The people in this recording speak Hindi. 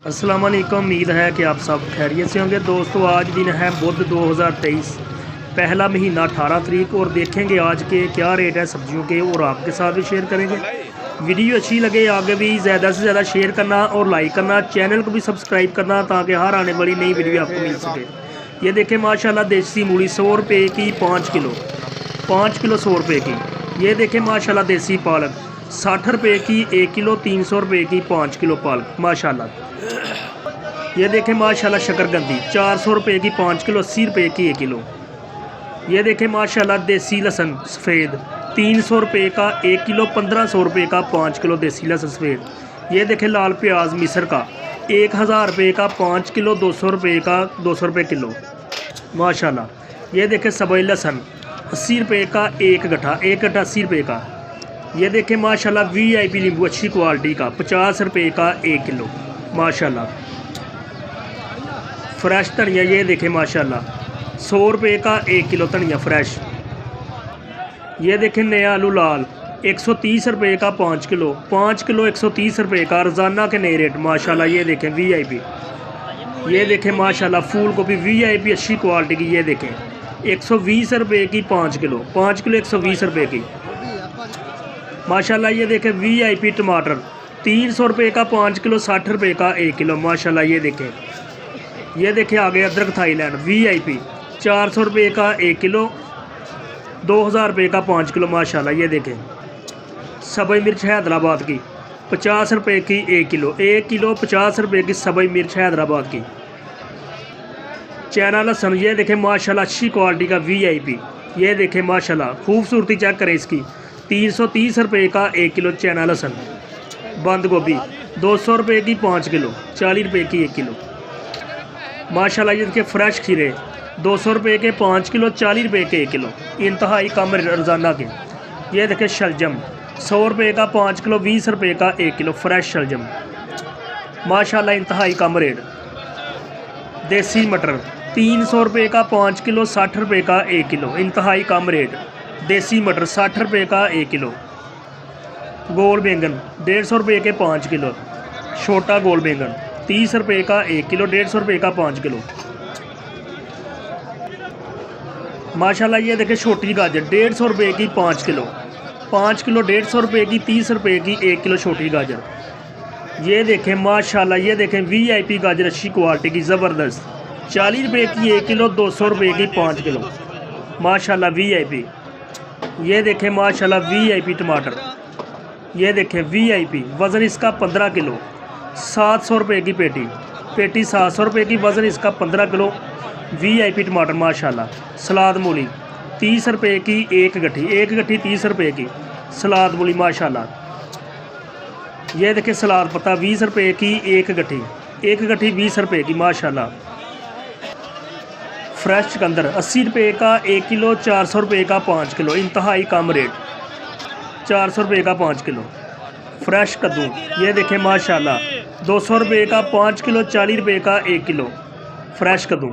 अस्सलाम वालेकुम। उम्मीद है कि आप सब खैरियत से होंगे। दोस्तों आज दिन है बुध 2023, पहला महीना 18 तारीख और देखेंगे आज के क्या रेट है सब्जियों के और आपके साथ भी शेयर करेंगे। वीडियो अच्छी लगे आगे भी ज़्यादा से ज़्यादा शेयर करना और लाइक करना, चैनल को भी सब्सक्राइब करना ताकि हर आने वाली नई वीडियो आपको मिल सके। ये देखें माशाल्लाह देसी मूली 100 रुपये की 5 किलो, 5 किलो 100 रुपये की। ये देखें माशाल्लाह देसी पालक 60 रुपये की 1 किलो, 300 रुपये की 5 किलो पालक माशाल्लाह। ये देखें माशाल्लाह शकरकंदी 400 रुपये की 5 किलो, 80 रुपये की 1 किलो। ये देखें माशाल्लाह देसी लहसुन सफ़ेद 300 रुपये का 1 किलो, 1500 रुपये का 5 किलो देसी लहसुन सफ़ेद। ये देखें लाल प्याज मिस्र का 1000 रुपये का 5 किलो, 200 रुपये का 200 रुपये किलो माशाल्लाह। ये देखें सबई लहसुन 80 रुपये का 1 गट्ठा, 1 गट्ठा 80 रुपये का। ये देखें माशाल्लाह VIP नींबू अच्छी क्वालिटी का 50 रुपये का 1 किलो माशाल्लाह। फ्रेश धनिया ये देखें माशाल्लाह 100 रुपये का 1 किलो धनिया फ्रेश। ये देखें नया आलू लाल 130 रुपये का 5 किलो, 5 किलो 130 रुपये का रोज़ाना के नए रेट माशाल्लाह। ये देखें VIP। ये देखें माशाल्लाह फूल गोभी VIP अच्छी क्वालिटी की। ये देखें 120 रुपये की 5 किलो, 5 किलो 120 रुपये की माशाल्लाह। ये देखें VIP टमाटर 300 रुपये का 5 किलो, 60 रुपये का 1 किलो माशाल्लाह। ये देखें आगे अदरक थाईलैंड VIP 400 रुपये का 1 किलो, 2000 रुपये का 5 किलो माशाल्लाह। ये देखें सबई मिर्च हैदराबाद की 50 रुपये की 1 किलो, 1 किलो 50 रुपये की सबई मिर्च हैदराबाद की। चाइना लहसुन ये देखें माशाल्लाह अच्छी क्वालिटी का VIP। ये देखें माशाल्लाह खूबसूरती चेक करें इसकी 330 रुपये का 1 किलो चाइना लहसुन। बंद गोभी 200 रुपये की 5 किलो, 40 रुपये की 1 किलो माशाल्लाह। ये देखिए फ्रेश खीरे 200 रुपये के 5 किलो, 40 रुपये के 1 किलो इंतहाई कम रोज़ाना के। ये देखें शलजम 100 रुपये का 5 किलो, 20 रुपये का 1 किलो फ्रेश शलजम माशाल्लाह इंतहाई कम रेट। देसी मटर 300 रुपये का 5 किलो, 60 रुपये का 1 किलो इंतहाई कम रेट। देसी मटर 60 रुपये का 1 किलो। गोल बैंगन 150 रुपये के 5 किलो, छोटा गोल बैंगन 30 रुपये का 1 किलो, 150 रुपये का 5 किलो माशाल्लाह। ये देखें छोटी गाजर 150 रुपये की 5 किलो, 5 किलो 150 रुपये की, 30 रुपये की 1 किलो छोटी गाजर। ये देखें माशाल्लाह। ये देखें VIP गाजर अच्छी क्वालिटी की ज़बरदस्त 40 रुपये की 1 किलो, 200 रुपये की 5 किलो माशाल्लाह VIP। ये देखें माशाल्लाह VIP टमाटर। ये देखें VIP वज़न इसका 15 किलो, 700 रुपये की पेटी 700 रुपये की, वज़न इसका 15 किलो VIP टमाटर माशाल्लाह। सलाद मूली 30 रुपये की 1 गट्ठी, 1 गट्ठी 30 रुपये की सलाद मूली माशाल्लाह। ये देखें सलाद पत्ता 20 रुपये की 1 गट्ठी, 1 गट्ठी 20 रुपये की माशाल्लाह। फ्रेश चुकंदर 80 रुपये का 1 किलो, 400 रुपये का 5 किलो इंतहाई कम रेट, 400 रुपये का 5 किलो। फ्रेश कद्दू ये देखें माशाल्लाह 200 रुपये का 5 किलो, 40 रुपये का 1 किलो फ्रेश कद्दू।